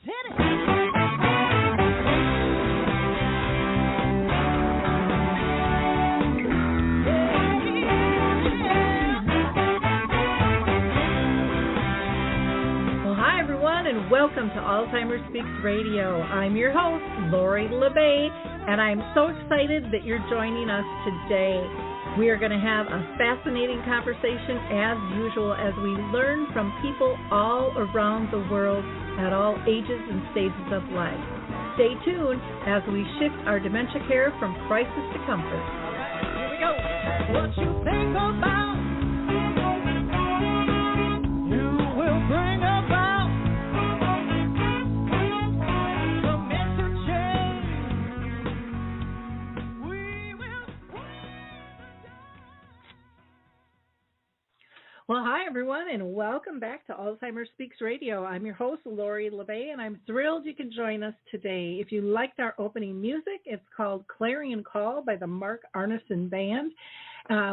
Hit it. And welcome to Alzheimer Speaks Radio. I'm your host, Lori LeBay, and I'm so excited that you're joining us today. We are going to have a fascinating conversation as usual as we learn from people all around the world at all ages and stages of life. Stay tuned as we shift our dementia care from crisis to comfort. All right, here we go. What you think about, you will bring about. Well, hi, everyone, and welcome back to Alzheimer Speaks Radio. I'm your host, Lori LeBay, and I'm thrilled you can join us today. If you liked our opening music, it's called Clarion Call by the Mark Arneson Band,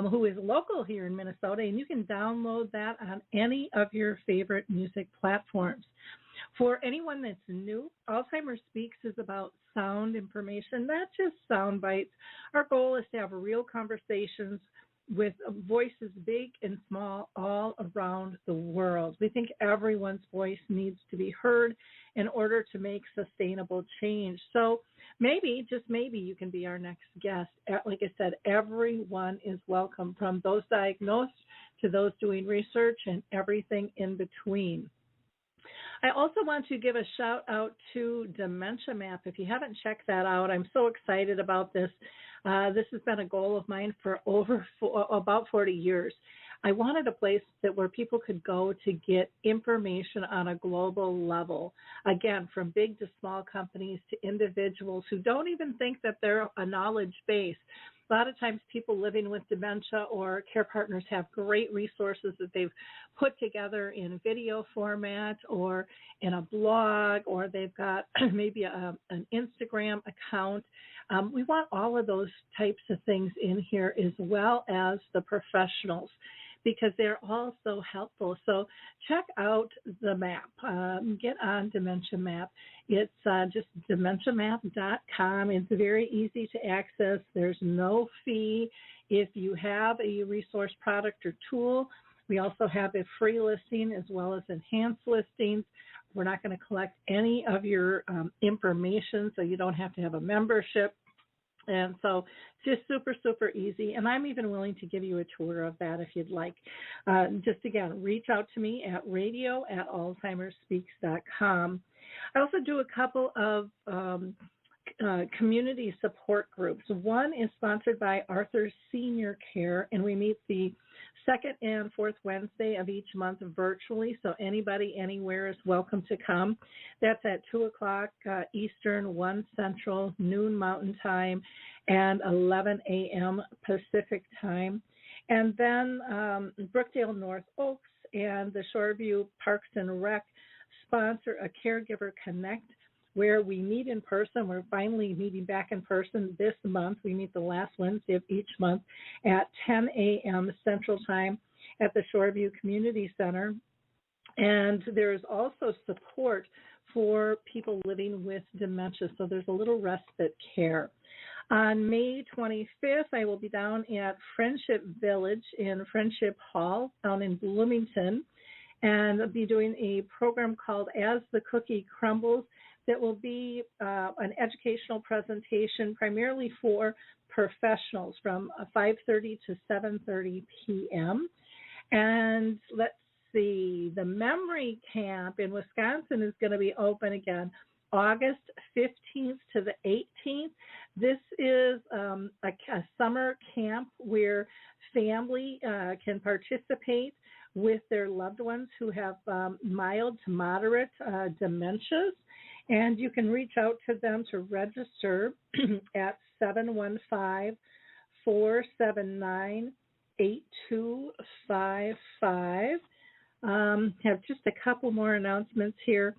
who is local here in Minnesota, and you can download that on any of your favorite music platforms. For anyone that's new, Alzheimer Speaks is about sound information, not just sound bites. Our goal is to have real conversations with voices big and small all around the world. We think everyone's voice needs to be heard in order to make sustainable change. So maybe, just maybe, you can be our next guest. Like I said, everyone is welcome, from those diagnosed to those doing research and everything in between. I also want to give a shout out to Dementia Map. If you haven't checked that out, I'm so excited about this. This has been a goal of mine for about 40 years. I wanted a place where people could go to get information on a global level. Again, from big to small companies to individuals who don't even think that they're a knowledge base. A lot of times people living with dementia or care partners have great resources that they've put together in video format or in a blog, or they've got maybe an Instagram account. We want all of those types of things in here, as well as the professionals, because they're all so helpful. So check out the map. Get on Dementia Map. It's just dementiamap.com. It's very easy to access. There's no fee if you have a resource product or tool. We also have a free listing as well as enhanced listings. We're not going to collect any of your information, so you don't have to have a membership. And so just super, super easy. And I'm even willing to give you a tour of that if you'd like. Just, again, reach out to me at radio@alzheimerspeaks.com. I also do a couple of community support groups. One is sponsored by Arthur's Senior Care, and we meet the second and fourth Wednesday of each month virtually, so anybody anywhere is welcome to come. That's at 2 o'clock Eastern, 1 Central, noon Mountain Time, and 11 a.m. Pacific Time. And then Brookdale North Oaks and the Shoreview Parks and Rec sponsor a Caregiver Connect, where we meet in person. We're finally meeting back in person this month. We meet the last Wednesday of each month at 10 a.m. Central Time at the Shoreview Community Center. And there's also support for people living with dementia, so there's a little respite care. On May 25th, I will be down at Friendship Village in Friendship Hall down in Bloomington, and I'll be doing a program called As the Cookie Crumbles. That will be an educational presentation primarily for professionals from 5:30 to 7:30 p.m. And let's see, the Memory Camp in Wisconsin is going to be open again August 15th to the 18th. This is a summer camp where family can participate with their loved ones who have mild to moderate dementias. And you can reach out to them to register at 715-479-8255. Have just a couple more announcements here.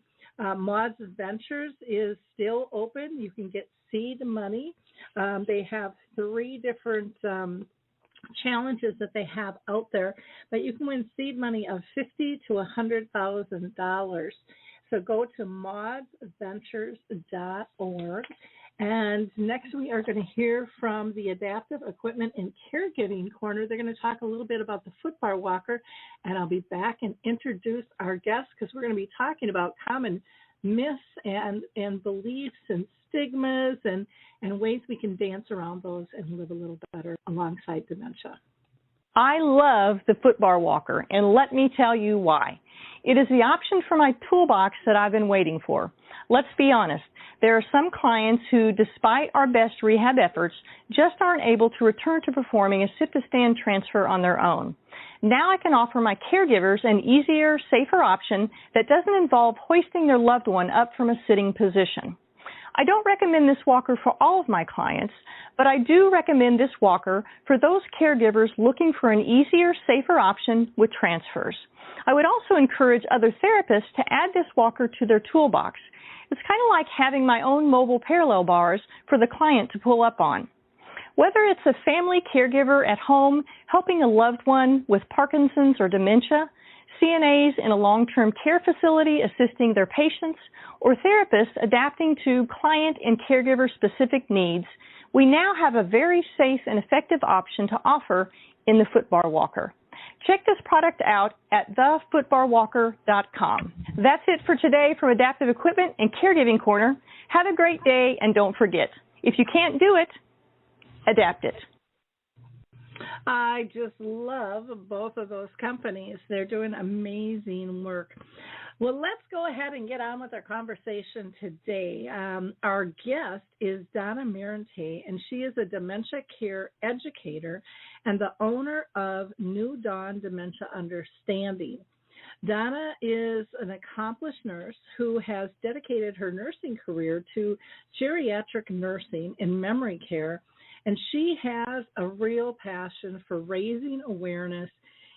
Maud's Ventures is still open. You can get seed money. They have 3 different challenges that they have out there, but you can win seed money of $50,000 to $100,000. So go to maudsventures.org. And next we are going to hear from the Adaptive Equipment and Caregiving Corner. They're going to talk a little bit about the footbar walker, and I'll be back and introduce our guests because we're going to be talking about common myths and beliefs and stigmas and ways we can dance around those and live a little better alongside dementia. I love the footbar walker, and let me tell you why. It is the option for my toolbox that I've been waiting for. Let's be honest, there are some clients who, despite our best rehab efforts, just aren't able to return to performing a sit-to-stand transfer on their own. Now I can offer my caregivers an easier, safer option that doesn't involve hoisting their loved one up from a sitting position. I don't recommend this walker for all of my clients, but I do recommend this walker for those caregivers looking for an easier, safer option with transfers. I would also encourage other therapists to add this walker to their toolbox. It's kind of like having my own mobile parallel bars for the client to pull up on. Whether it's a family caregiver at home helping a loved one with Parkinson's or dementia, CNAs in a long-term care facility assisting their patients, or therapists adapting to client and caregiver-specific needs, we now have a very safe and effective option to offer in the footbar walker. Check this product out at thefootbarwalker.com. That's it for today from Adaptive Equipment and Caregiving Corner. Have a great day, and don't forget, if you can't do it, adapt it. I just love both of those companies. They're doing amazing work. Well, let's go ahead and get on with our conversation today. Our guest is Donna Marentay, and she is a dementia care educator and the owner of New Dawn Dementia Understanding. Donna is an accomplished nurse who has dedicated her nursing career to geriatric nursing and memory care, and she has a real passion for raising awareness,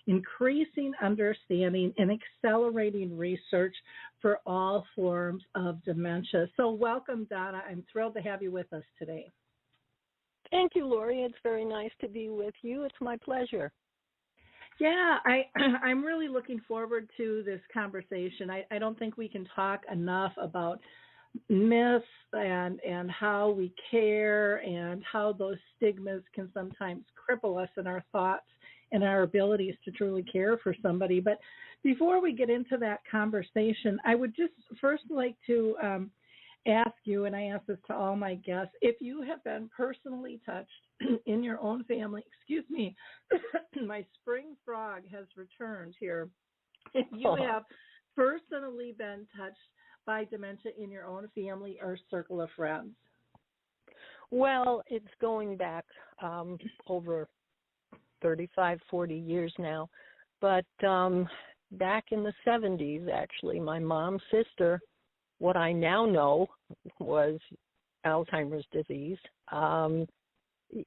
increasing understanding, and accelerating research for all forms of dementia. So welcome, Donna. I'm thrilled to have you with us today. Thank you, Lori. It's very nice to be with you. It's my pleasure. Yeah, I'm really looking forward to this conversation. I don't think we can talk enough about myths and how we care and how those stigmas can sometimes cripple us in our thoughts and our abilities to truly care for somebody. But before we get into that conversation, I would just first like to ask you, and I ask this to all my guests, if you have been personally touched in your own family, excuse me, my spring frog has returned here. If you have personally been touched by dementia in your own family or circle of friends? Well, it's going back over 35, 40 years now. But back in the 70s, actually, my mom's sister, what I now know was Alzheimer's disease.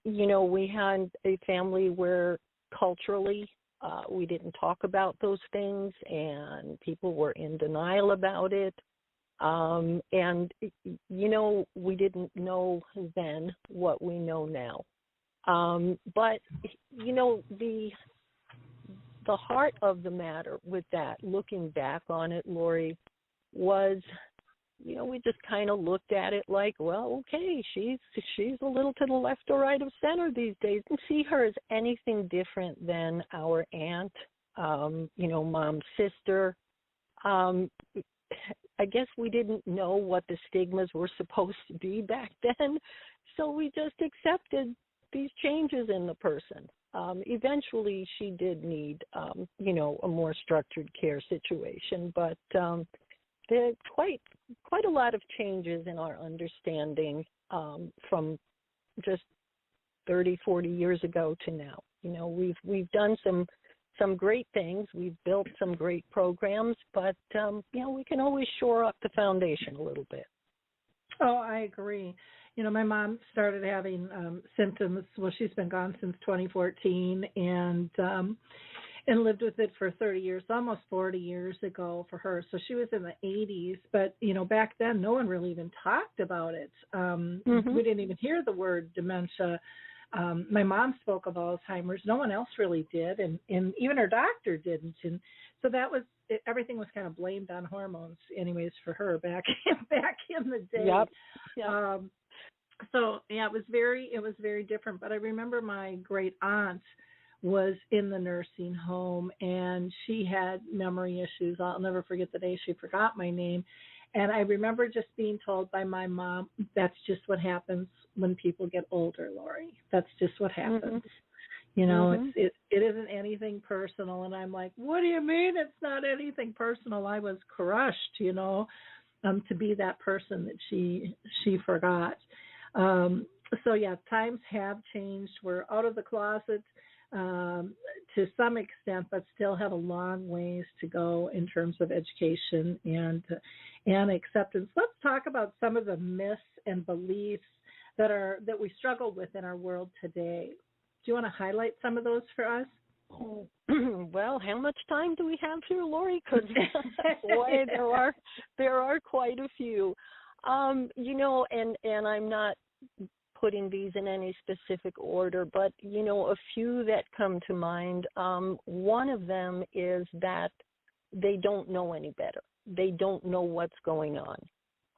We had a family where culturally we didn't talk about those things and people were in denial about it. We didn't know then what we know now. But the heart of the matter with that, looking back on it, Lori, was, we just kind of looked at it like, well, okay, she's a little to the left or right of center these days. Didn't see her as anything different than our aunt, mom's sister. I guess we didn't know what the stigmas were supposed to be back then, so we just accepted these changes in the person. Eventually, she did need, a more structured care situation, but there are quite a lot of changes in our understanding from just 30, 40 years ago to now. We've done some great things. We've built some great programs, but, we can always shore up the foundation a little bit. Oh, I agree. My mom started having symptoms. Well, she's been gone since 2014 and lived with it for 30 years, almost 40 years ago for her. So she was in the 80s, but, back then no one really even talked about it. We didn't even hear the word dementia. My mom spoke of Alzheimer's. No one else really did, and even her doctor didn't. And so that was everything was kind of blamed on hormones, anyways, for her back in the day. Yep. Yep. So yeah, it was very different. But I remember my great aunt was in the nursing home, and she had memory issues. I'll never forget the day she forgot my name. And I remember just being told by my mom, that's just what happens when people get older, Lori. That's just what happens. It isn't anything personal. And I'm like, what do you mean it's not anything personal? I was crushed, to be that person that she forgot. So yeah, times have changed. We're out of the closet to some extent, but still have a long ways to go in terms of education and acceptance. Let's talk about some of the myths and beliefs that we struggle with in our world today. Do you want to highlight some of those for us? Well, how much time do we have here, Lori? Because boy, there are quite a few. And I'm not putting these in any specific order, but a few that come to mind. One of them is that they don't know any better. They don't know what's going on.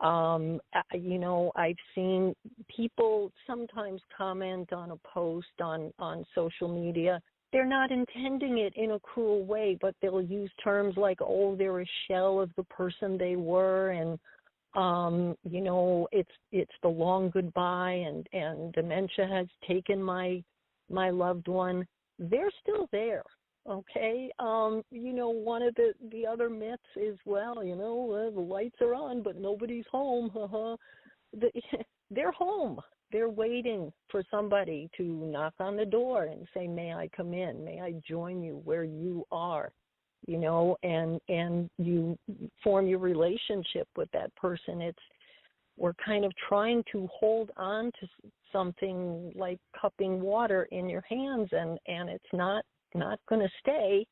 I've seen people sometimes comment on a post on social media. They're not intending it in a cruel way, but they'll use terms like, oh, they're a shell of the person they were, and it's the long goodbye, and dementia has taken my loved one. They're still there, okay? One of the other myths is, the lights are on, but nobody's home. They're home. They're waiting for somebody to knock on the door and say, may I come in? May I join you where you are? And you form your relationship with that person. We're kind of trying to hold on to something like cupping water in your hands, and it's not going to stay.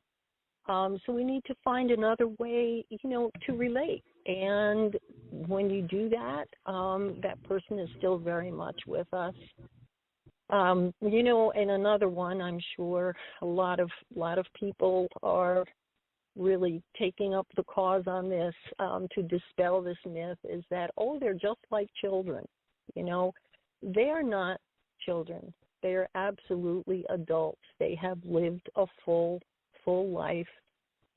So we need to find another way, to relate. And when you do that, that person is still very much with us. And another one, I'm sure a lot of people are really taking up the cause on this to dispel this myth, is that, they're just like children. They are not children. They are absolutely adults. They have lived a full life,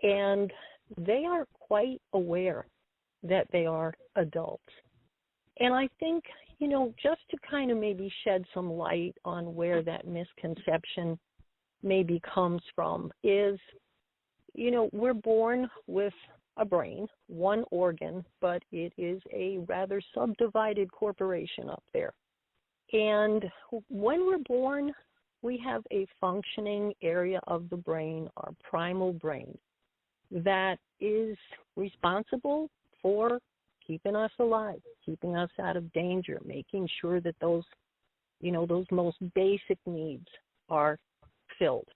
and they are quite aware that they are adults. And I think, just to kind of maybe shed some light on where that misconception maybe comes from is, we're born with a brain, one organ, but it is a rather subdivided corporation up there. And when we're born, we have a functioning area of the brain, our primal brain, that is responsible for keeping us alive, keeping us out of danger, making sure that those most basic needs are filled.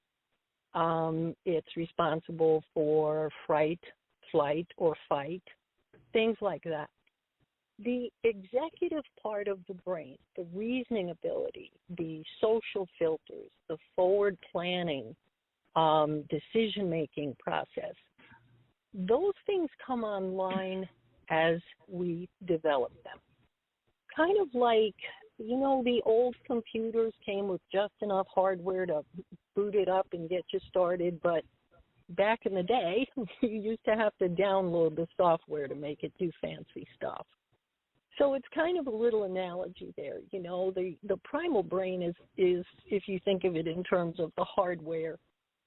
It's responsible for fright, flight, or fight, things like that. The executive part of the brain, the reasoning ability, the social filters, the forward planning, decision-making process, those things come online as we develop them. Kind of like, the old computers came with just enough hardware to boot it up and get you started, but back in the day, you used to have to download the software to make it do fancy stuff. So it's kind of a little analogy there. The primal brain is, if you think of it in terms of the hardware,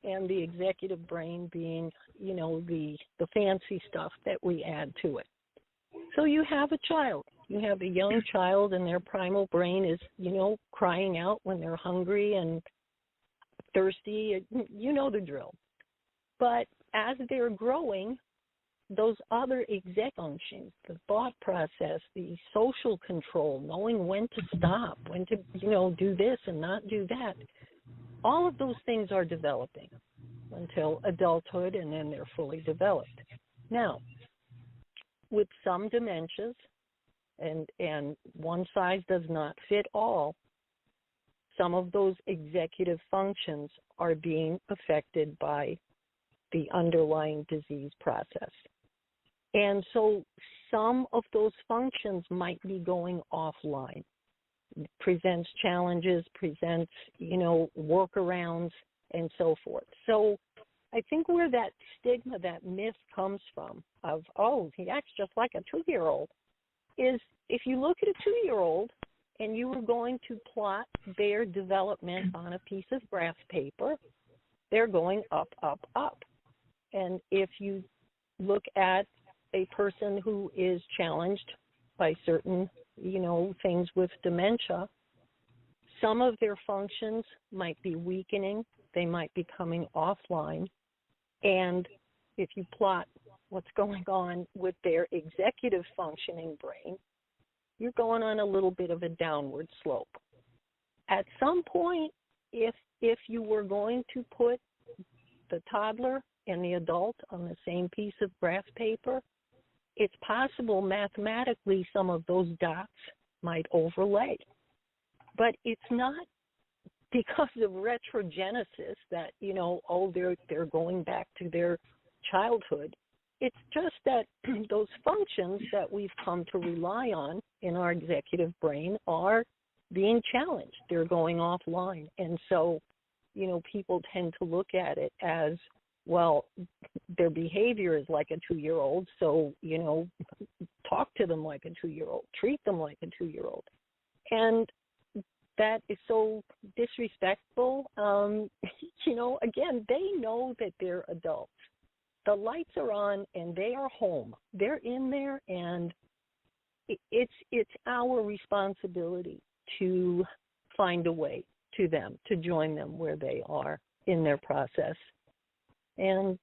and the executive brain being, the fancy stuff that we add to it. So you have a child. You have a young child, and their primal brain is, crying out when they're hungry and thirsty. You know the drill. But as they're growing, those other exec functions, the thought process, the social control, knowing when to stop, when to, do this and not do that, all of those things are developing until adulthood, and then they're fully developed. Now, with some dementias, and one size does not fit all, some of those executive functions are being affected by the underlying disease process. And so some of those functions might be going offline. It presents challenges, presents, workarounds, and so forth. So I think where that stigma, that myth comes from of, oh, he acts just like a 2-year-old, is if you look at a 2-year-old and you were going to plot their development on a piece of graph paper, they're going up, up, up. And if you look at a person who is challenged by certain, things with dementia, some of their functions might be weakening. They might be coming offline. And if you plot what's going on with their executive functioning brain, you're going on a little bit of a downward slope. At some point, if you were going to put the toddler and the adult on the same piece of graph paper, it's possible mathematically some of those dots might overlay. But it's not because of retrogenesis that, they're going back to their childhood. It's just that those functions that we've come to rely on in our executive brain are being challenged. They're going offline. And so, people tend to look at it as, well, their behavior is like a 2-year-old, so, talk to them like a 2-year-old, treat them like a 2-year-old. And that is so disrespectful. Again, they know that they're adults. The lights are on and they are home. They're in there, and it's our responsibility to find a way to them, to join them where they are in their process. And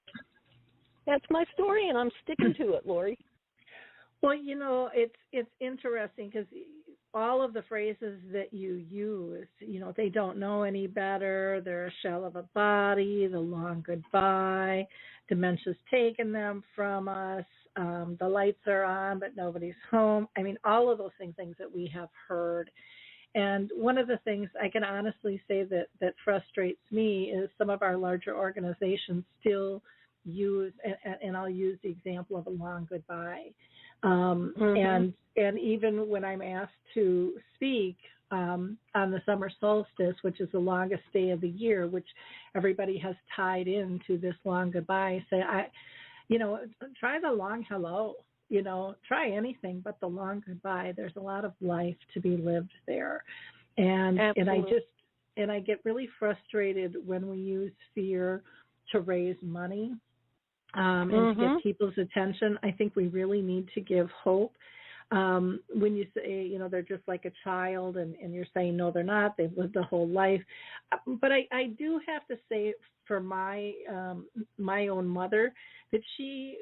that's my story, and I'm sticking to it, Lori. Well, it's interesting because all of the phrases that you use, they don't know any better, they're a shell of a body, the long goodbye, dementia's taken them from us, the lights are on but nobody's home. I mean, all of those things that we have heard. And one of the things I can honestly say that frustrates me is some of our larger organizations still use, and I'll use the example of a long goodbye. And even when I'm asked to speak on the summer solstice, which is the longest day of the year, which everybody has tied into this long goodbye, say, try the long hello. Try anything but the long goodbye. There's a lot of life to be lived there. And I get really frustrated when we use fear to raise money and to get people's attention. I think we really need to give hope. When you say, they're just like a child, and you're saying, no, they're not. They've lived a whole life. But I do have to say for my own mother that she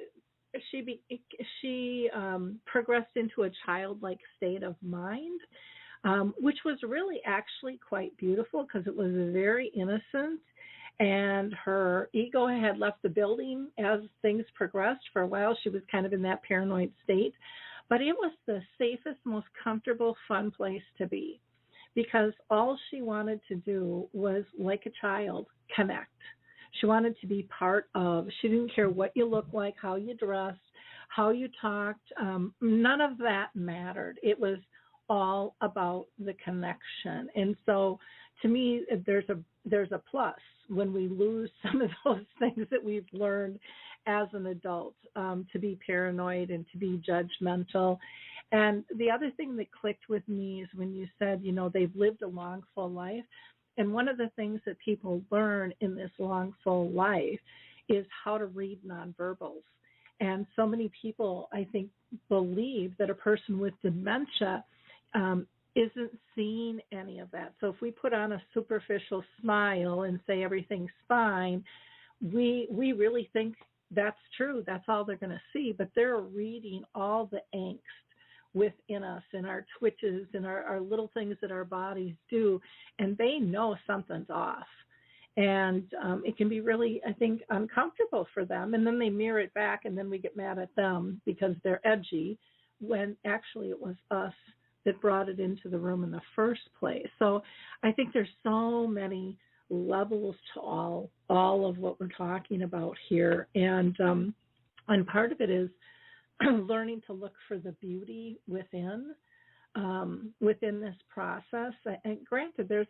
progressed into a childlike state of mind, which was really actually quite beautiful because it was very innocent, and her ego had left the building as things progressed. For a while, she was kind of in that paranoid state, but it was the safest, most comfortable, fun place to be because all she wanted to do was, like a child, connect. She wanted to be part of. She didn't care what you looked like, how you dressed, how you talked. None of that mattered. It was all about the connection. And so to me, there's a plus when we lose some of those things that we've learned as an adult, to be paranoid and to be judgmental. And the other thing that clicked with me is when you said, they've lived a long, full life. And one of the things that people learn in this long, full life is how to read nonverbals. And so many people, I think, believe that a person with dementia isn't seeing any of that. So if we put on a superficial smile and say everything's fine, we really think that's true. That's all they're going to see. But they're reading all the angst within us and our twitches and our little things that our bodies do, and they know something's off. And it can be really, I think, uncomfortable for them. And then they mirror it back, and then we get mad at them because they're edgy, when actually it was us that brought it into the room in the first place. So I think there's so many levels to all of what we're talking about here, and part of it is learning to look for the beauty within this process. And granted, there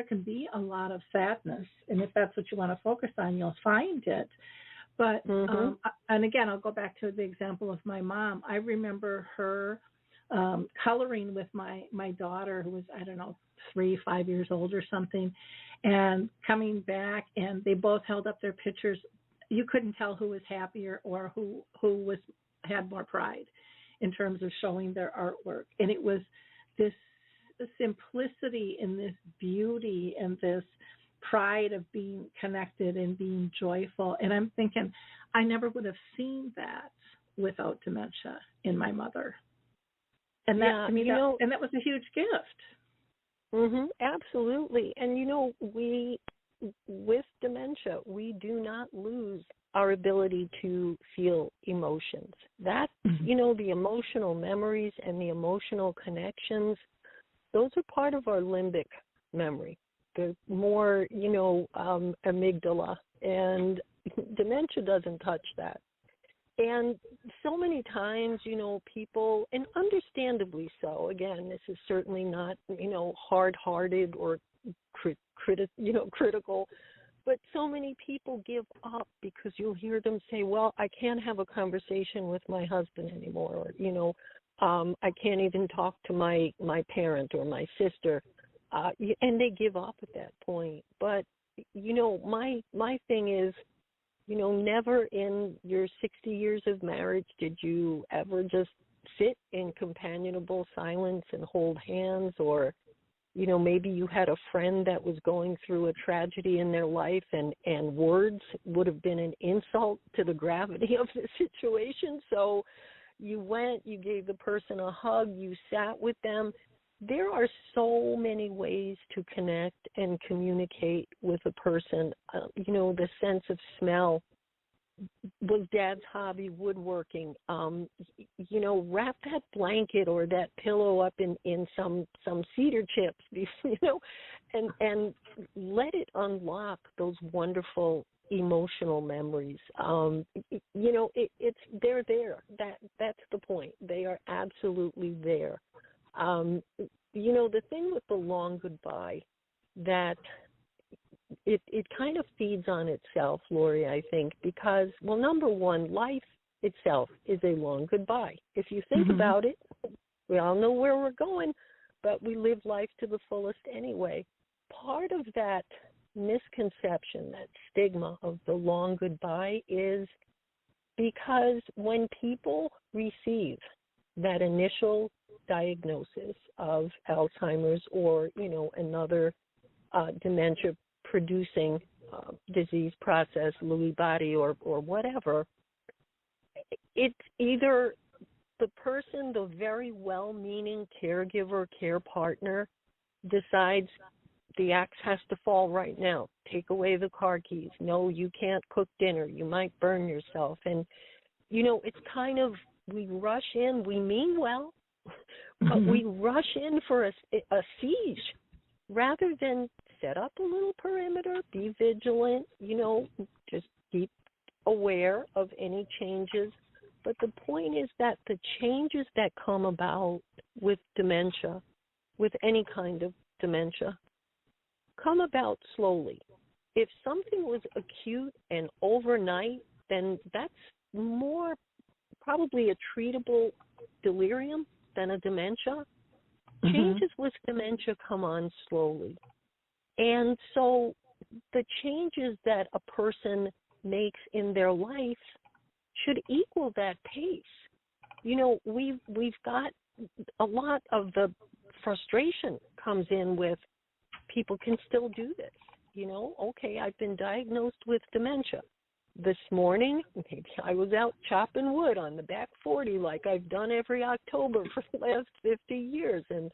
can be a lot of sadness, and if that's what you want to focus on, you'll find it. But and again, I'll go back to the example of my mom. I remember her coloring with my daughter, who was, I don't know, 3-5 years old or something, and coming back, and they both held up their pictures. You couldn't tell who was happier or who had more pride in terms of showing their artwork. And it was this simplicity and this beauty and this pride of being connected and being joyful. And I'm thinking, I never would have seen that without dementia in my mother. And that, to me, that was a huge gift. Absolutely. And, we, with dementia, we do not lose our ability to feel emotions. That, the emotional memories and the emotional connections, those are part of our limbic memory, the more, amygdala. And dementia doesn't touch that. And so many times, people, and understandably so, again, this is certainly not, hard-hearted or critical, but so many people give up because you'll hear them say, well, I can't have a conversation with my husband anymore, or, I can't even talk to my parent or my sister, and they give up at that point. But, my thing is, never in your 60 years of marriage did you ever just sit in companionable silence and hold hands, or, maybe you had a friend that was going through a tragedy in their life, and words would have been an insult to the gravity of the situation. So you went, you gave the person a hug, you sat with them. There are so many ways to connect and communicate with a person. The sense of smell. Was Dad's hobby woodworking? Wrap that blanket or that pillow up in some cedar chips, and let it unlock those wonderful emotional memories. They're there. That's the point. They are absolutely there. The thing with the long goodbye, that it kind of feeds on itself, Lori, I think, because, well, number one, life itself is a long goodbye. If you think about it, we all know where we're going, but we live life to the fullest anyway. Part of that misconception, that stigma of the long goodbye, is because when people receive that initial diagnosis of Alzheimer's or, another dementia-producing disease process, Lewy body or whatever, it's either the person, the very well-meaning caregiver, care partner, decides the axe has to fall right now. Take away the car keys. No, you can't cook dinner. You might burn yourself. And, it's kind of, we rush in. We mean well, but we rush in for a siege rather than set up a little perimeter, be vigilant, just keep aware of any changes. But the point is that the changes that come about with dementia, with any kind of dementia, come about slowly. If something was acute and overnight, then that's more probably a treatable delirium than a dementia. Changes with dementia come on slowly. And so the changes that a person makes in their life should equal that pace. We've got a lot of the frustration comes in with people can still do this. Okay, I've been diagnosed with dementia. This morning, maybe I was out chopping wood on the back 40 like I've done every October for the last 50 years, and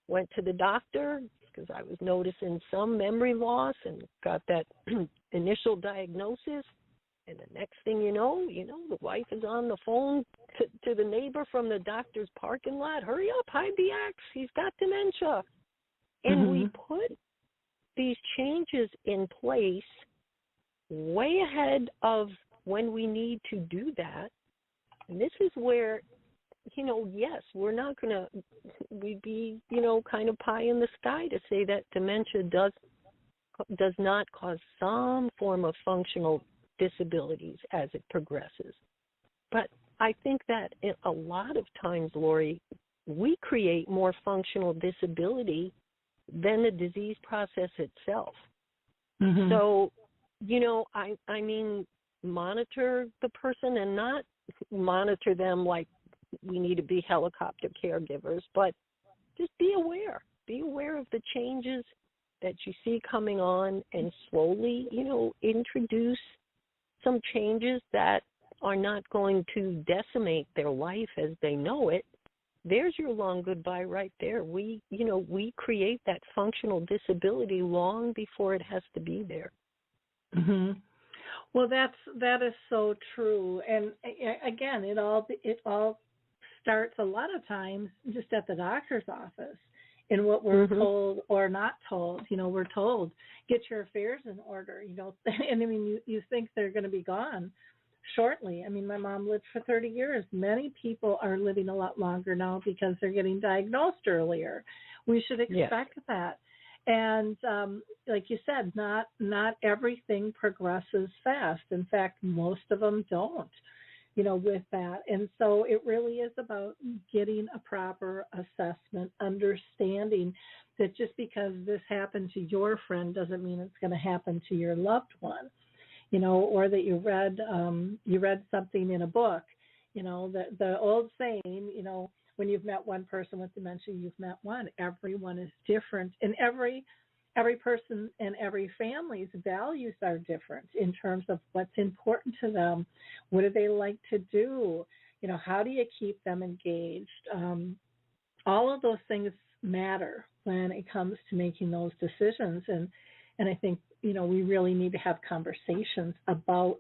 went to the doctor because I was noticing some memory loss and got that initial diagnosis. And the next thing you know, the wife is on the phone to the neighbor from the doctor's parking lot. Hurry up, hide the axe. He's got dementia. And we put these changes in place way ahead of when we need to do that. And this is where, yes, we're not going to, we'd be, kind of pie in the sky to say that dementia does not cause some form of functional disabilities as it progresses. But I think that a lot of times, Lori, we create more functional disability than the disease process itself. Mm-hmm. So, I mean, monitor the person and not monitor them like we need to be helicopter caregivers, but just be aware. Be aware of the changes that you see coming on and slowly, introduce some changes that are not going to decimate their life as they know it. There's your long goodbye right there. We create that functional disability long before it has to be there. Mm-hmm. Well, that is so true. And again, it all starts a lot of times just at the doctor's office in what we're mm-hmm. told or not told. We're told, get your affairs in order, and I mean, you think they're going to be gone shortly. I mean, my mom lived for 30 years. Many people are living a lot longer now because they're getting diagnosed earlier. We should expect that. And like you said, not everything progresses fast. In fact, most of them don't, with that. And so it really is about getting a proper assessment, understanding that just because this happened to your friend doesn't mean it's going to happen to your loved one, or that you read something in a book, the old saying, when you've met one person with dementia, you've met one. Everyone is different, and every person and every family's values are different in terms of what's important to them. What do they like to do? How do you keep them engaged? All of those things matter when it comes to making those decisions, and I think we really need to have conversations about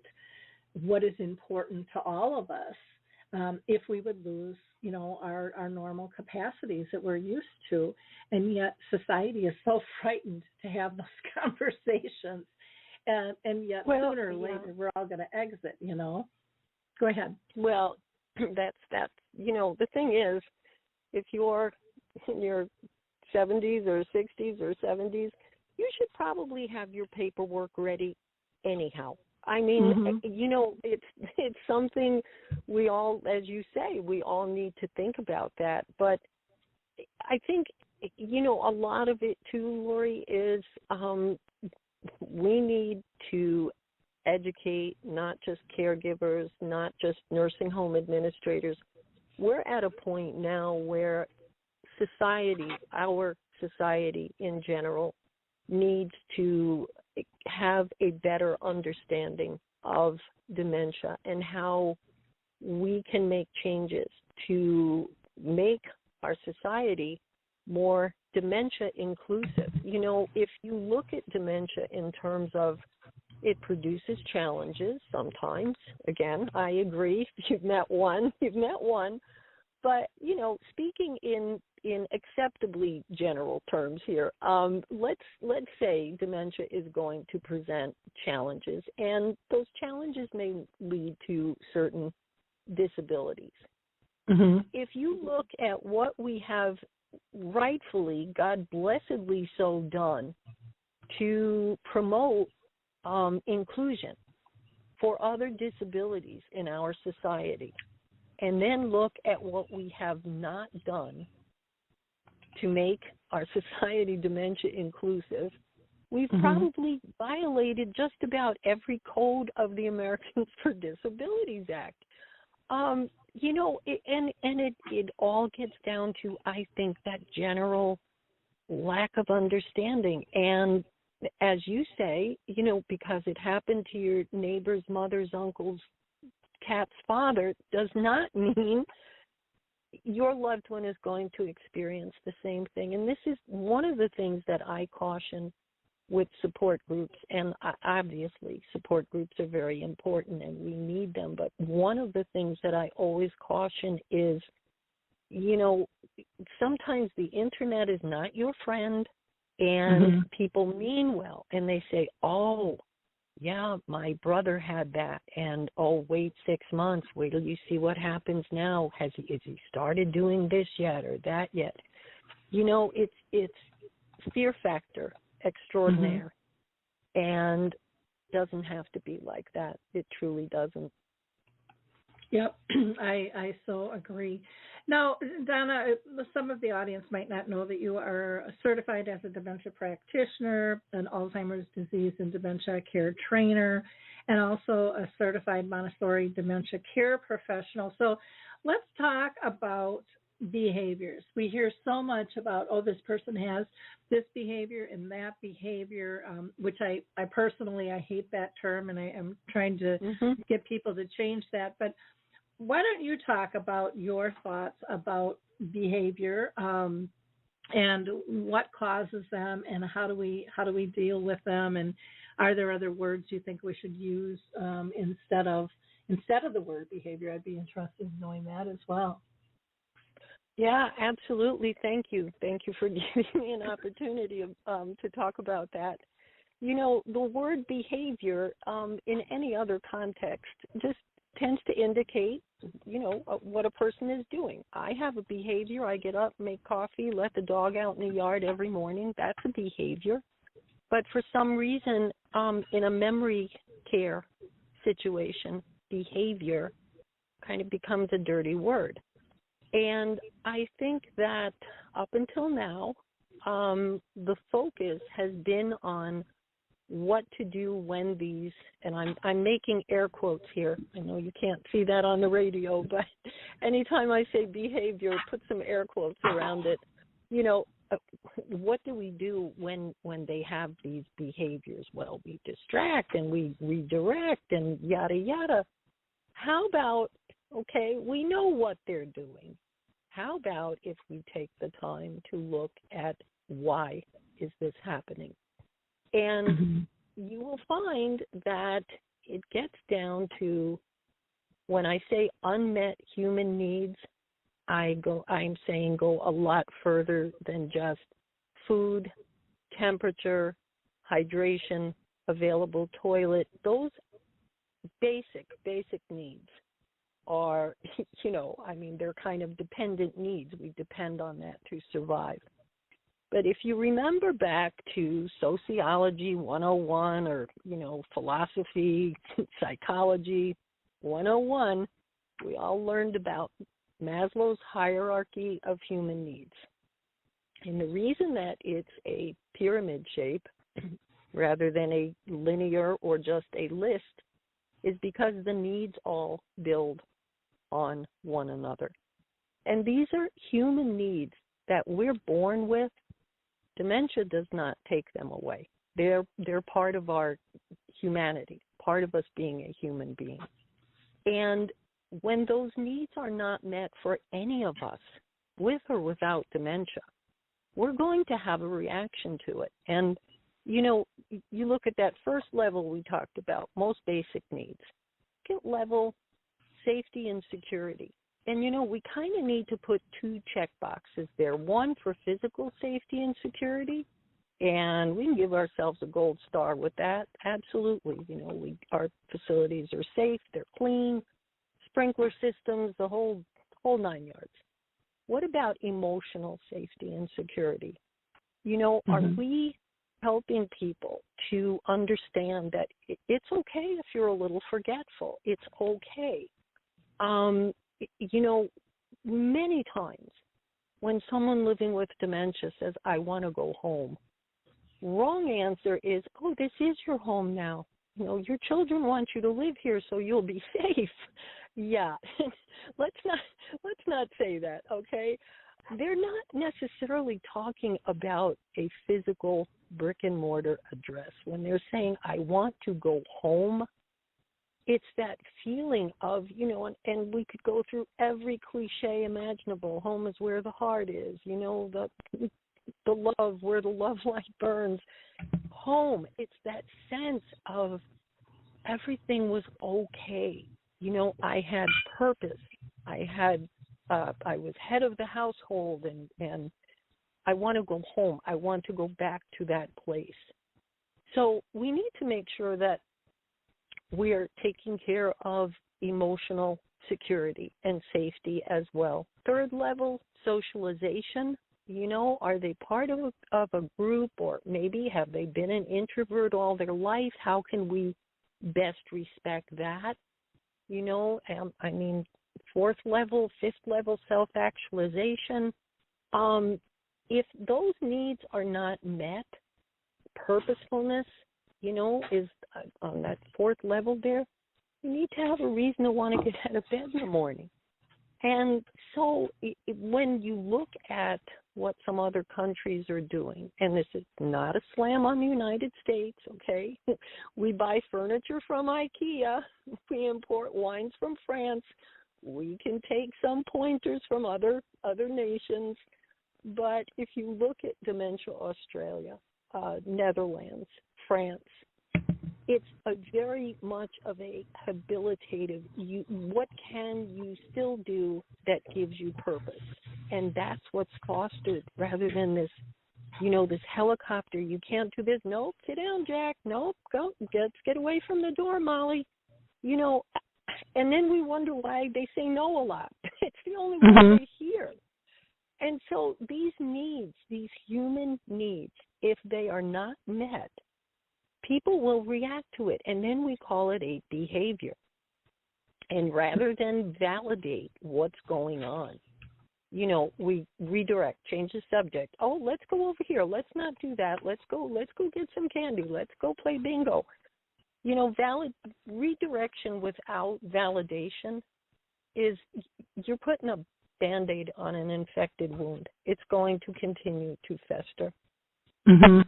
what is important to all of us. If we would lose, our normal capacities that we're used to, and yet society is so frightened to have those conversations, and yet sooner or later we're all going to exit. Go ahead. Well, that's the thing is, if you're in your 70s or 60s or 70s, you should probably have your paperwork ready anyhow. I mean, mm-hmm. It's something we all, as you say, we all need to think about that. But I think, a lot of it too, Lori, is we need to educate not just caregivers, not just nursing home administrators. We're at a point now where society, our society in general, needs to have a better understanding of dementia and how we can make changes to make our society more dementia inclusive. If you look at dementia in terms of it produces challenges sometimes, again, I agree, you've met one. But, speaking in acceptably general terms here, let's say dementia is going to present challenges, and those challenges may lead to certain disabilities. Mm-hmm. If you look at what we have rightfully, God blessedly so done to promote inclusion for other disabilities in our society, and then look at what we have not done to make our society dementia inclusive, we've mm-hmm. probably violated just about every code of the Americans for Disabilities Act. It all gets down to, I think, that general lack of understanding. And as you say, because it happened to your neighbor's mother's uncle's cat's father does not mean your loved one is going to experience the same thing. And this is one of the things that I caution with support groups. And obviously, support groups are very important and we need them. But one of the things that I always caution is, sometimes the internet is not your friend. And people mean well, and they say, oh, yeah, my brother had that, and oh, wait 6 months, wait till you see what happens now. Has he started doing this yet or that yet? You know, it's fear factor extraordinaire, and doesn't have to be like that. It truly doesn't. Yep, I so agree. Now, Donna, some of the audience might not know that you are certified as a dementia practitioner, an Alzheimer's disease and dementia care trainer, and also a certified Montessori dementia care professional. So let's talk about behaviors. We hear so much about, oh, this person has this behavior and that behavior, which I personally, I hate that term, and I am trying to get people to change that. But why don't you talk about your thoughts about behavior and what causes them, and how do we deal with them, and are there other words you think we should use instead of the word behavior? I'd be interested in knowing that as well. Yeah, absolutely. Thank you. Thank you for giving me an opportunity to talk about that. You know, the word behavior in any other context just tends to indicate, you know, what a person is doing. I have a behavior. I get up, make coffee, let the dog out in the yard every morning. That's a behavior. But for some reason, in a memory care situation, behavior kind of becomes a dirty word. And I think that up until now, the focus has been on what to do when these, and I'm making air quotes here. I know you can't see that on the radio, but anytime I say behavior, put some air quotes around it. You know, what do we do when they have these behaviors? Well, we distract and we redirect and yada, yada. How about, okay, we know what they're doing. How about if we take the time to look at why is this happening? And you will find that it gets down to, when I say unmet human needs, I'm saying go a lot further than just food, temperature, hydration, available toilet. Those basic needs are, you know, I mean, they're kind of dependent needs. We depend on that to survive. But if you remember back to Sociology 101 or, you know, philosophy, psychology 101, we all learned about Maslow's hierarchy of human needs. And the reason that it's a pyramid shape rather than a linear or just a list is because the needs all build on one another. And these are human needs that we're born with. Dementia does not take them away. They're part of our humanity, part of us being a human being. And when those needs are not met for any of us, with or without dementia, we're going to have a reaction to it. And, you know, you look at that first level we talked about, most basic needs. Second level, safety and security. And, you know, we kind of need to put two check boxes there. One for physical safety and security, and we can give ourselves a gold star with that. Absolutely. You know, our facilities are safe, they're clean, sprinkler systems, the whole 9 yards. What about emotional safety and security? You know, are we helping people to understand that it's okay if you're a little forgetful? It's okay. You know, many times when someone living with dementia says, I want to go home, wrong answer is, oh, this is your home now. You know, your children want you to live here so you'll be safe. Yeah, let's not say that, okay? They're not necessarily talking about a physical brick and mortar address. When they're saying, I want to go home, it's that feeling of, you know, and we could go through every cliche imaginable. Home is where the heart is, you know, the love, where the love light burns. Home, it's that sense of everything was okay. You know, I had purpose. I was head of the household, and I want to go home. I want to go back to that place. So we need to make sure that we're taking care of emotional security and safety as well. Third level, socialization. Are they part of a group, or maybe have they been an introvert all their life? How can we best respect that? Fourth level, fifth level, self-actualization. If those needs are not met, purposefulness, is on that fourth level there, you need to have a reason to want to get out of bed in the morning. And so when you look at what some other countries are doing, and this is not a slam on the United States, okay? We buy furniture from IKEA. We import wines from France. We can take some pointers from other nations. But if you look at Dementia Australia, Netherlands, France, it's a very much of a habilitative, what can you still do that gives you purpose? And that's what's fostered, rather than this, this helicopter, you can't do this. Nope, sit down, Jack. Nope, go, let's get away from the door, Molly. And then we wonder why they say no a lot. It's the only one they hear. And so these needs, these human needs, if they are not met, people will react to it, and then we call it a behavior. And rather than validate what's going on, we redirect, change the subject. Oh, let's go over here. Let's not do that. Let's go get some candy. Let's go play bingo. Redirection without validation is you're putting a Band-Aid on an infected wound. It's going to continue to fester. Mm-hmm.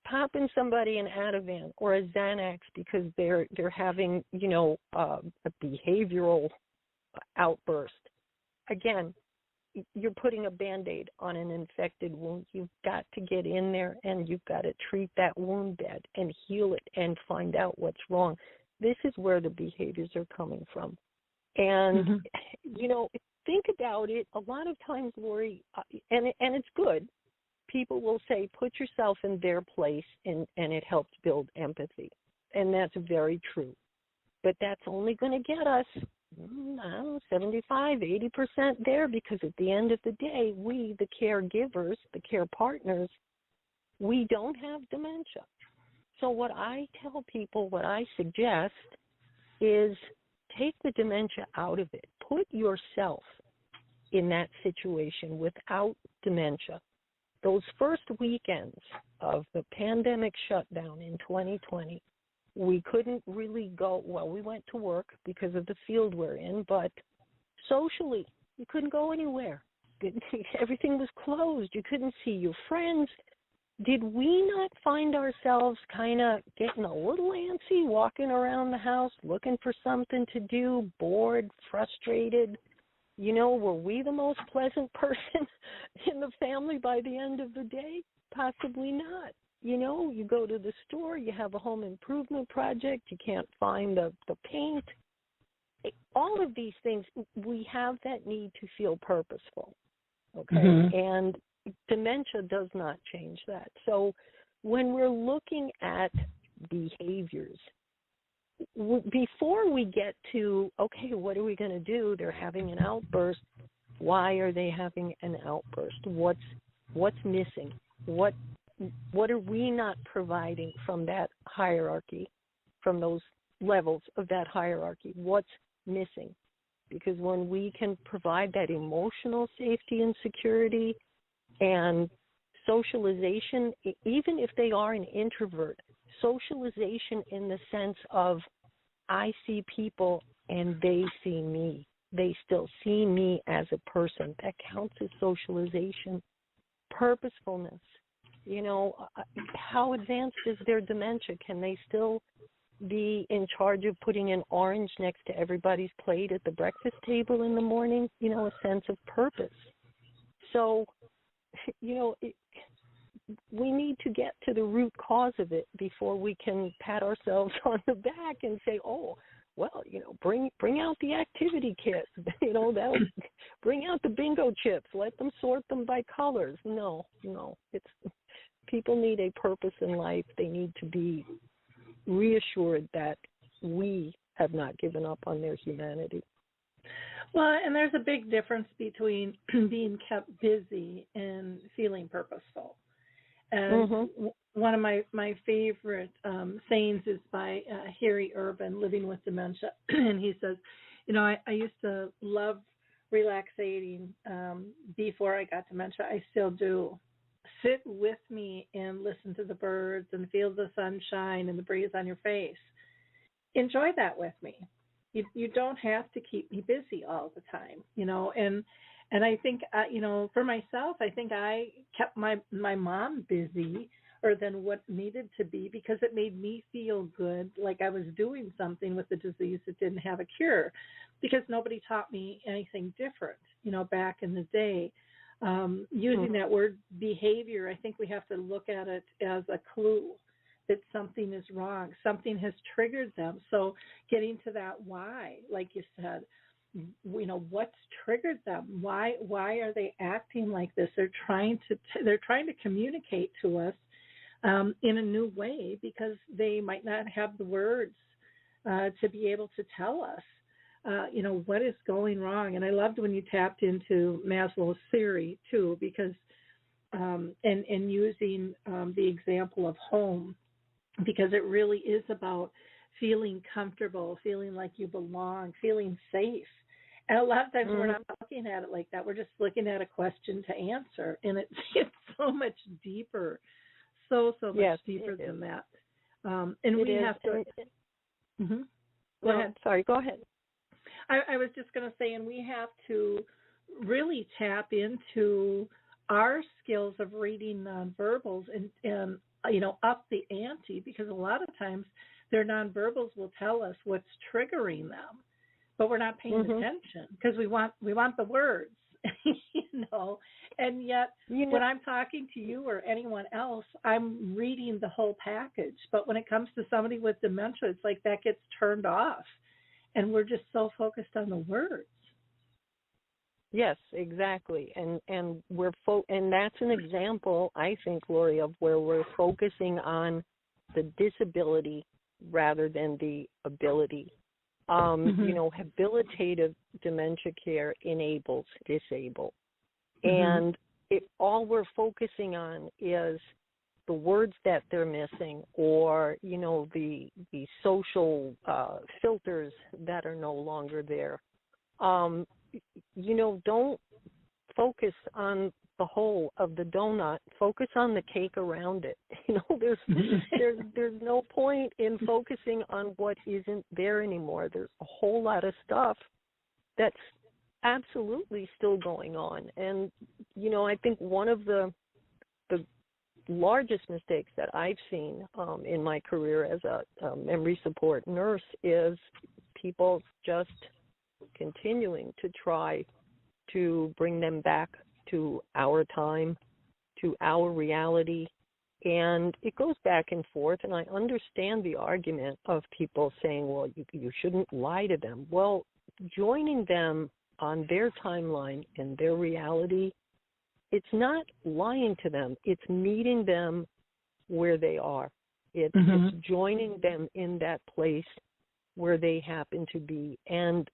Popping somebody an Ativan or a Xanax because they're having, a behavioral outburst. Again, you're putting a Band-Aid on an infected wound. You've got to get in there and you've got to treat that wound bed and heal it and find out what's wrong. This is where the behaviors are coming from. And, think about it. A lot of times, Lori, and it's good, people will say, put yourself in their place, and it helps build empathy. And that's very true. But that's only going to get us, 75, 80% there, because at the end of the day, we, the caregivers, the care partners, we don't have dementia. So what I tell people, what I suggest is take the dementia out of it. Put yourself in that situation without dementia. Those first weekends of the pandemic shutdown in 2020, we couldn't really go, well, we went to work because of the field we're in, but socially, you couldn't go anywhere. Everything was closed. You couldn't see your friends. Did we not find ourselves kind of getting a little antsy, walking around the house, looking for something to do, bored, frustrated? Were we the most pleasant person in the family by the end of the day? Possibly not. You go to the store, you have a home improvement project, you can't find the paint. All of these things, we have that need to feel purposeful, okay? Mm-hmm. And dementia does not change that. So when we're looking at behaviors, before we get to, okay, what are we going to do? They're having an outburst. Why are they having an outburst? What's missing? What are we not providing from that hierarchy, from those levels of that hierarchy? What's missing? Because when we can provide that emotional safety and security and socialization, even if they are an introvert, socialization in the sense of I see people and they see me. They still see me as a person. That counts as socialization. Purposefulness. How advanced is their dementia? Can they still be in charge of putting an orange next to everybody's plate at the breakfast table in the morning? A sense of purpose. So, we need to get to the root cause of it before we can pat ourselves on the back and say, oh, well, bring out the activity kit. That'll bring out the bingo chips, let them sort them by colors. No. It's people need a purpose in life. They need to be reassured that we have not given up on their humanity. Well, and there's a big difference between being kept busy and feeling purposeful. And one of my favorite sayings is by Harry Urban, Living with Dementia. And he says, I used to love relaxating before I got dementia. I still do. Sit with me and listen to the birds and feel the sunshine and the breeze on your face. Enjoy that with me. You don't have to keep me busy all the time, and I think, for myself, I think I kept my mom busy or than what needed to be because it made me feel good, like I was doing something with the disease that didn't have a cure, because nobody taught me anything different, back in the day. Using that word behavior, I think we have to look at it as a clue that something is wrong. Something has triggered them. So getting to that why, like you said, what's triggered them? Why are they acting like this? They're trying to communicate to us in a new way because they might not have the words to be able to tell us. What is going wrong. And I loved when you tapped into Maslow's theory too, because and using the example of home, because it really is about feeling comfortable, feeling like you belong, feeling safe. And a lot of times we're not looking at it like that. We're just looking at a question to answer, and it's so much deeper, so much deeper than that. And we have to. Go ahead. Sorry, go ahead. I was just going to say, and we have to really tap into our skills of reading nonverbals and up the ante, because a lot of times their nonverbals will tell us what's triggering them, but we're not paying attention because we want the words, and yet when I'm talking to you or anyone else, I'm reading the whole package. But when it comes to somebody with dementia, it's like that gets turned off. And we're just so focused on the words. Yes, exactly. And we're and that's an example, I think, Lori, of where we're focusing on the disability rather than the ability. Habilitative dementia care enables disabled. And if all we're focusing on is the words that they're missing, or the social filters that are no longer there, don't focus on the whole of the donut. Focus on the cake around it. There's no point in focusing on what isn't there anymore. There's a whole lot of stuff that's absolutely still going on, and I think one of the largest mistakes that I've seen in my career as a memory support nurse is people just continuing to try to bring them back to our time, to our reality. And it goes back and forth, and I understand the argument of people saying, well, you shouldn't lie to them. Well, joining them on their timeline and their reality, it's not lying to them. It's meeting them where they are. It's joining them in that place where they happen to be. And,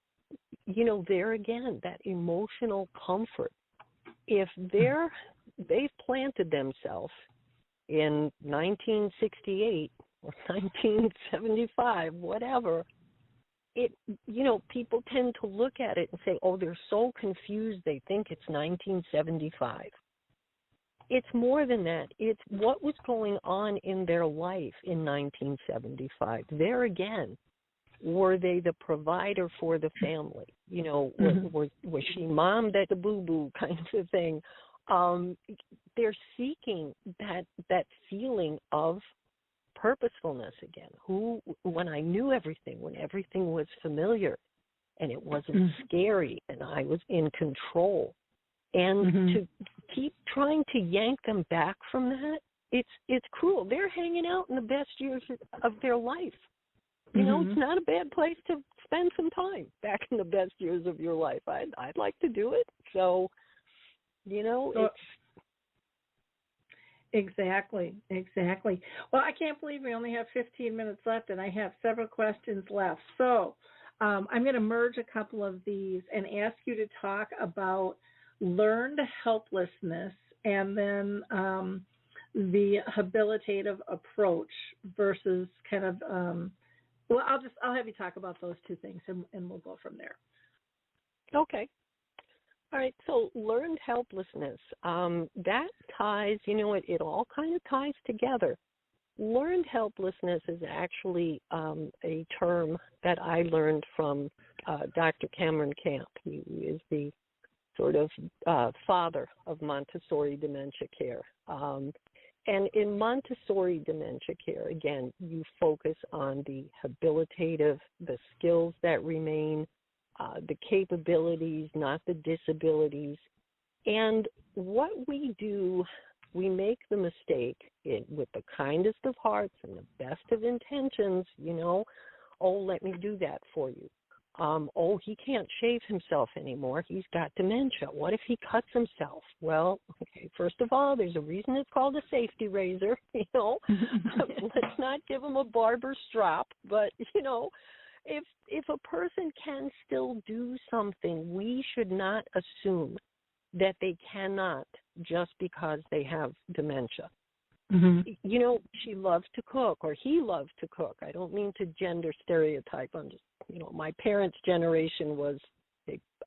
there again, that emotional comfort. If they've planted themselves in 1968 or 1975, whatever, people tend to look at it and say, oh, they're so confused they think it's 1975. It's more than that. It's what was going on in their life in 1975. There again, were they the provider for the family? Was she mom that's a boo-boo kind of thing? They're seeking that feeling of purposefulness again. When I knew everything, when everything was familiar and it wasn't scary and I was in control, and to keep trying to yank them back from that, it's cruel. They're hanging out in the best years of their life. It's not a bad place spend some time back in the best years of your life. I'd like to do it. So, it's Exactly. Well, I can't believe we only have 15 minutes left, and I have several questions left. So I'm going to merge a couple of these and ask you to talk about learned helplessness and then the habilitative approach versus kind of, I'll have you talk about those two things, and we'll go from there. okay. All right, so learned helplessness, that ties, it all kind of ties together. Learned helplessness is actually a term that I learned from Dr. Cameron Camp. He is the sort of father of Montessori dementia care. And in Montessori dementia care, again, you focus on the habilitative, the skills that remain, the capabilities, not the disabilities. And what we do, we make the mistake with the kindest of hearts and the best of intentions, let me do that for you. He can't shave himself anymore. He's got dementia. What if he cuts himself? Well, okay, first of all, there's a reason it's called a safety razor, Let's not give him a barber strap, but, if a person can still do something, we should not assume that they cannot just because they have dementia. Mm-hmm. She loves to cook, or he loves to cook. I don't mean to gender stereotype. I'm just, my parents' generation was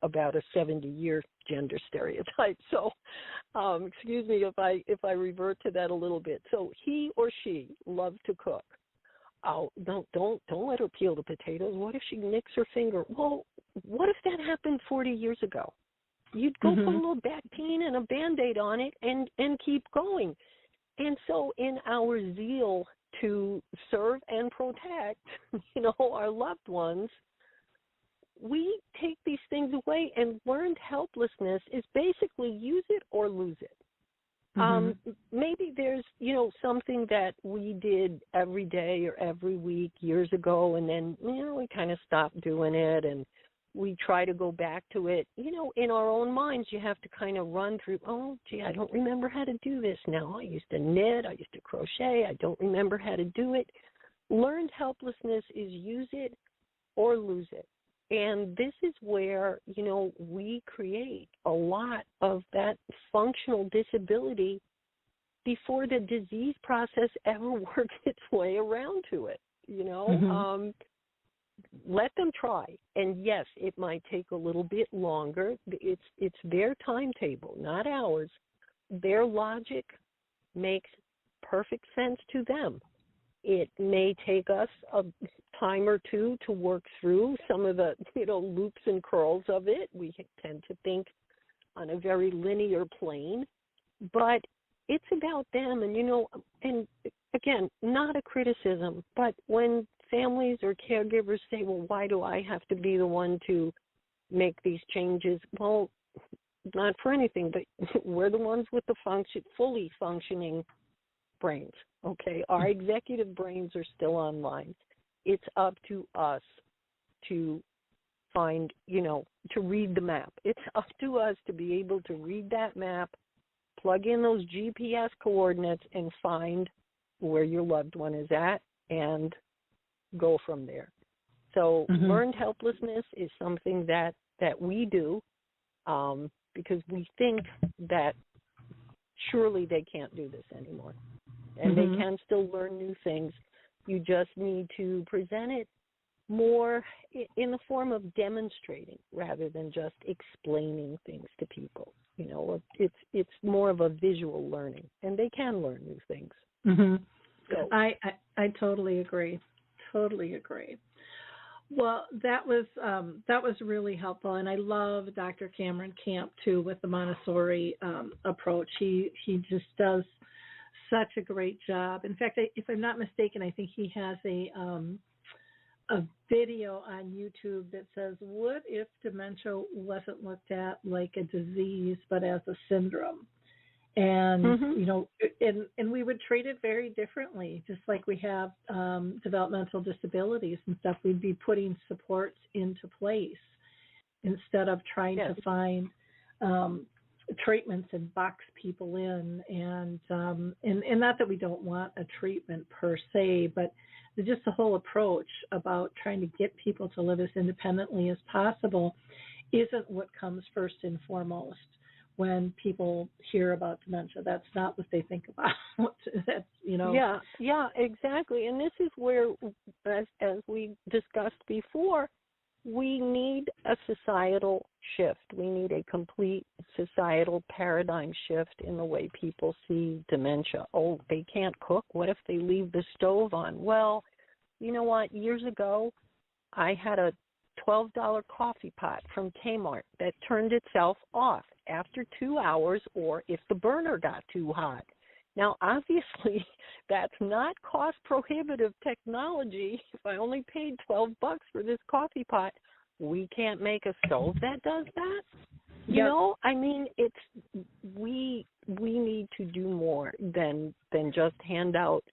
about a 70-year gender stereotype. So, excuse me if I revert to that a little bit. So he or she loves to cook. Oh, don't let her peel the potatoes. What if she nicks her finger? Well, what if that happened 40 years ago? You'd go put a little Bactine and a Band-Aid on it and keep going. And so in our zeal to serve and protect, our loved ones, we take these things away, and learned helplessness is basically use it or lose it. Maybe there's, something that we did every day or every week years ago, and then, we kind of stopped doing it, and we try to go back to it. In our own minds, you have to kind of run through, I don't remember how to do this now. I used to knit, I used to crochet, I don't remember how to do it. Learned helplessness is use it or lose it. And this is where, we create a lot of that functional disability before the disease process ever works its way around to it, Let them try. And yes, it might take a little bit longer. It's their timetable, not ours. Their logic makes perfect sense to them. It may take us a time or two to work through some of the, loops and curls of it. We tend to think on a very linear plane, but it's about them. And, and again, not a criticism, but when families or caregivers say, well, why do I have to be the one to make these changes? Well, not for anything, but we're the ones with the fully functioning brains, okay? Our executive brains are still online. It's up to us to find, to read the map. It's up to us to be able to read that map, plug in those GPS coordinates, and find where your loved one is at and go from there. So learned helplessness is something that we do because we think that surely they can't do this anymore. And they can still learn new things. You just need to present it more in the form of demonstrating rather than just explaining things to people. It's more of a visual learning, and they can learn new things. So, I totally agree. Totally agree. Well, that was really helpful, and I love Dr. Cameron Camp too with the Montessori approach. He just does such a great job. In fact, if I'm not mistaken, I think he has a video on YouTube that says, "What if dementia wasn't looked at like a disease but as a syndrome?" And and we would treat it very differently, just like we have developmental disabilities and stuff. We'd be putting supports into place instead of trying to find treatments and box people in. And not that we don't want a treatment per se, but just the whole approach about trying to get people to live as independently as possible isn't what comes first and foremost when people hear about dementia. That's not what they think about. That's, Yeah, exactly. And this is where, as we discussed before, we need a societal shift. We need a complete societal paradigm shift in the way people see dementia. Oh, they can't cook. What if they leave the stove on? Well, you know what? Years ago, I had a $12 coffee pot from Kmart that turned itself off after 2 hours or if the burner got too hot. Now, obviously, that's not cost prohibitive technology. If I only paid $12 for this coffee pot, we can't make a stove that does that. You know, I mean, we need to do more than just hand out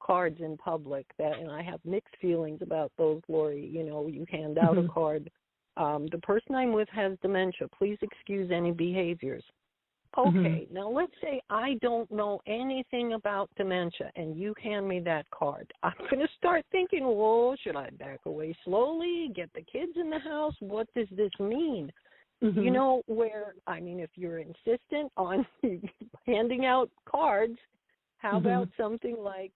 cards in public. And I have mixed feelings about those, Lori. You know, you hand out a card. The person I'm with has dementia. Please excuse any behaviors. Okay, now let's say I don't know anything about dementia and you hand me that card. I'm going to start thinking, well, should I back away slowly, get the kids in the house? What does this mean? You know, if you're insistent on handing out cards, how about something like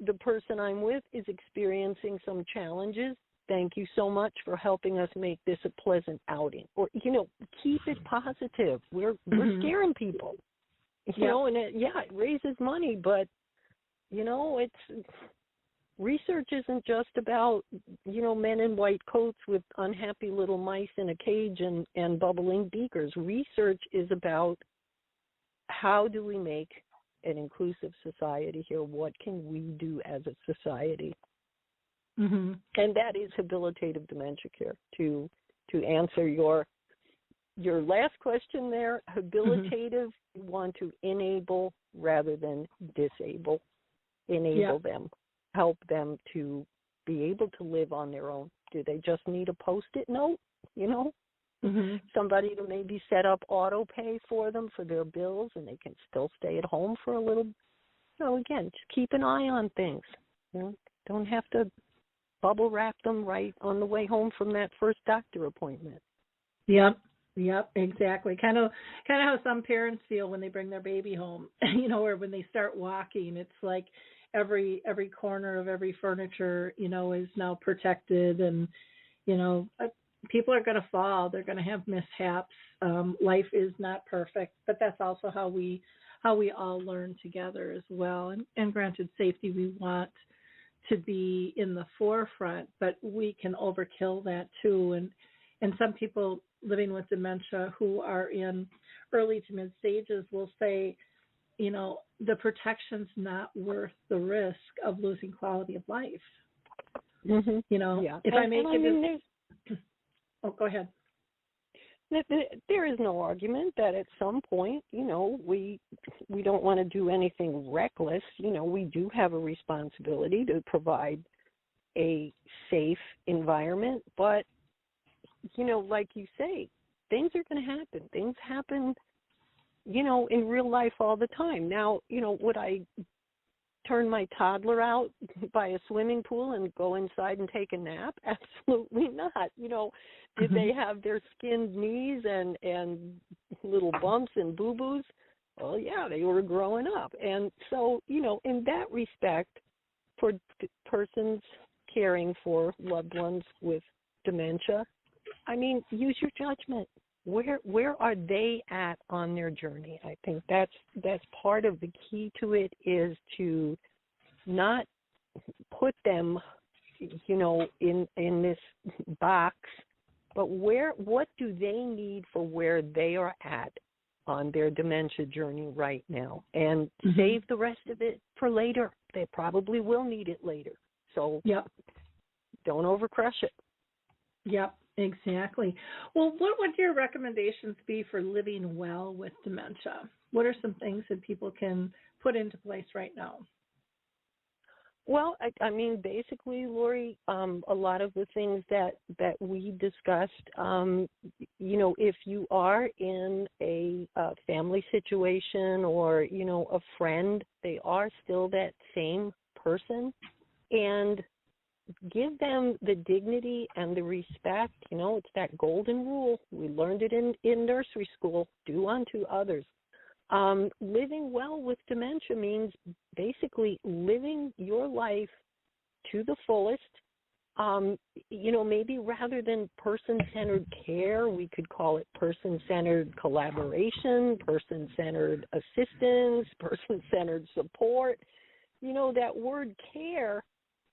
the person I'm with is experiencing some challenges. Thank you so much for helping us make this a pleasant outing. Or, keep it positive. We're scaring people. You know, and it raises money, but, it's research isn't just about, men in white coats with unhappy little mice in a cage and bubbling beakers. Research is about how do we make an inclusive society here? What can we do as a society? And that is habilitative dementia care. To answer your last question there, habilitative, we want to enable rather than disable. Enable them, help them to be able to live on their own. Do they just need a Post-it note, somebody to maybe set up auto pay for them for their bills and they can still stay at home for a little? Again, just keep an eye on things. Don't have to bubble wrap them right on the way home from that first doctor appointment. Yep, exactly. Kind of how some parents feel when they bring their baby home, or when they start walking. It's like every corner of every furniture, is now protected, and people are going to fall. They're going to have mishaps. Life is not perfect, but that's also how we all learn together as well. And granted, safety we want to be in the forefront, but we can overkill that too. And some people living with dementia who are in early to mid stages will say, the protection's not worth the risk of losing quality of life. If I make it, go ahead. There is no argument that at some point, we don't want to do anything reckless. We do have a responsibility to provide a safe environment. But, like you say, things are going to happen. Things happen, in real life all the time. Now, would I turn my toddler out by a swimming pool and go inside and take a nap? Absolutely not. Did they have their skinned knees and little bumps and boo-boos? Well, yeah, they were growing up. And so, in that respect, for persons caring for loved ones with dementia, use your judgment. Where are they at on their journey? I think that's part of the key to it, is to not put them, in this box, but what do they need for where they are at on their dementia journey right now, and save the rest of it for later. They probably will need it later. So don't overcrush it. Yep. Exactly. Well, what would your recommendations be for living well with dementia? what are some things that people can put into place right now? Well, I mean, basically, Lori, a lot of the things that we discussed, if you are in a family situation or, a friend, they are still that same person, and give them the dignity and the respect. It's that golden rule. We learned it in nursery school, do unto others. Living well with dementia means basically living your life to the fullest. Maybe rather than person-centered care, we could call it person-centered collaboration, person-centered assistance, person-centered support. That word care,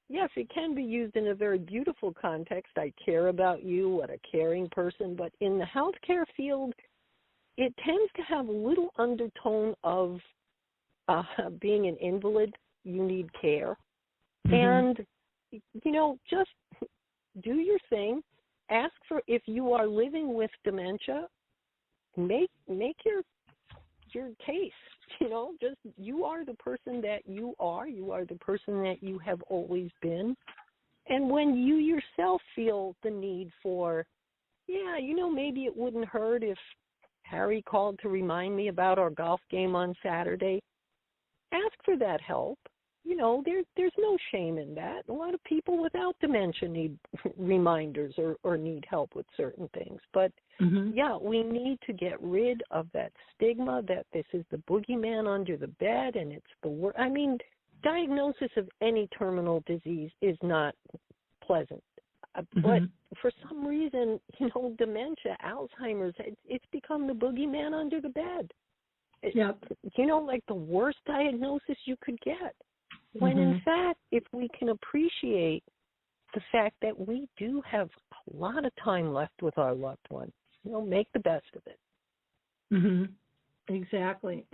yes, it can be used in a very beautiful context. I care about you, what a caring person. But in the healthcare field, it tends to have a little undertone of being an invalid. You need care. And, just do your thing. Ask for, if you are living with dementia, make your case. Just you are the person that you are. You are the person that you have always been. And when you yourself feel the need for, maybe it wouldn't hurt if Harry called to remind me about our golf game on Saturday, ask for that help. There's no shame in that. A lot of people without dementia need reminders or need help with certain things. But, we need to get rid of that stigma that this is the boogeyman under the bed and it's the worst. I mean, diagnosis of any terminal disease is not pleasant. But for some reason, dementia, Alzheimer's, it's become the boogeyman under the bed. Like the worst diagnosis you could get. When in fact, if we can appreciate the fact that we do have a lot of time left with our loved one, make the best of it. Exactly.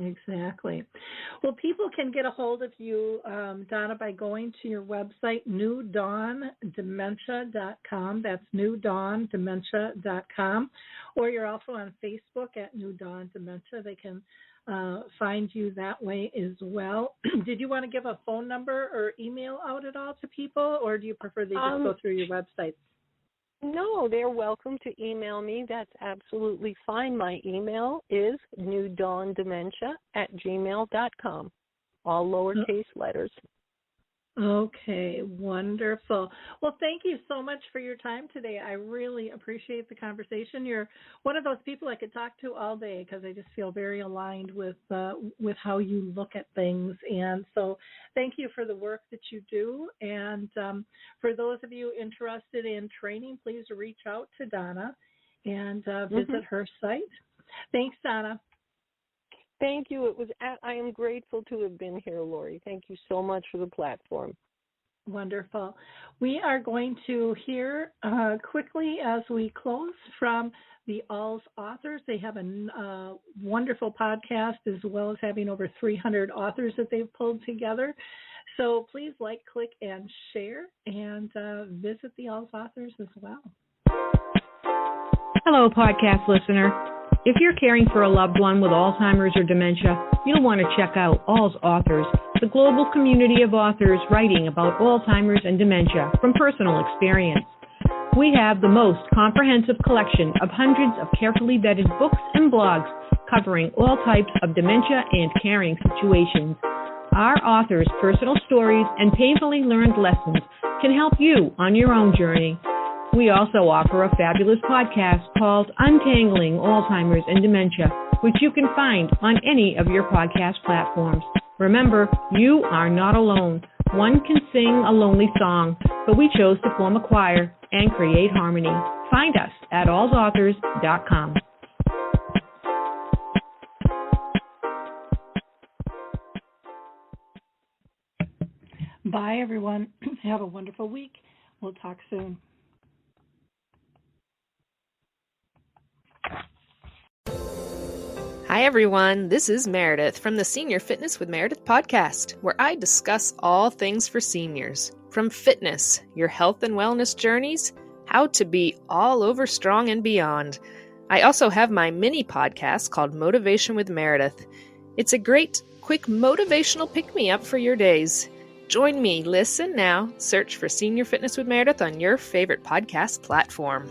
Well, people can get a hold of you, Donna, by going to your website, newdawndementia.com. That's newdawndementia.com. Or you're also on Facebook at New Dawn Dementia. They can find you that way as well. Did you want to give a phone number or email out at all to people, or do you prefer they just go through your website? No, they're welcome to email me. That's absolutely fine. My email is newdawndementia@gmail.com, all lowercase letters. Okay, wonderful. Well, thank you so much for your time today. I really appreciate the conversation. You're one of those people I could talk to all day because I just feel very aligned with how you look at things. And so thank you for the work that you do. And for those of you interested in training, please reach out to Donna and visit her site. Thanks, Donna. Thank you. I am grateful to have been here, Lori. Thank you so much for the platform. Wonderful. We are going to hear quickly as we close from the Alz authors. They have a wonderful podcast as well as having over 300 authors that they've pulled together. So please like, click, and share, and visit the Alz authors as well. Hello, podcast listener. If you're caring for a loved one with Alzheimer's or dementia, you'll want to check out Alz Authors, the global community of authors writing about Alzheimer's and dementia from personal experience. We have the most comprehensive collection of hundreds of carefully vetted books and blogs covering all types of dementia and caring situations. Our authors' personal stories and painfully learned lessons can help you on your own journey. We also offer a fabulous podcast called Untangling Alzheimer's and Dementia, which you can find on any of your podcast platforms. Remember, you are not alone. One can sing a lonely song, but we chose to form a choir and create harmony. Find us at alzauthors.com. Bye, everyone. Have a wonderful week. We'll talk soon. Hi, everyone. This is Meredith from the Senior Fitness with Meredith podcast, where I discuss all things for seniors, from fitness, your health and wellness journeys, how to be all over strong and beyond. I also have my mini podcast called Motivation with Meredith. It's a great, quick motivational pick-me-up for your days. Join me, listen now, search for Senior Fitness with Meredith on your favorite podcast platform.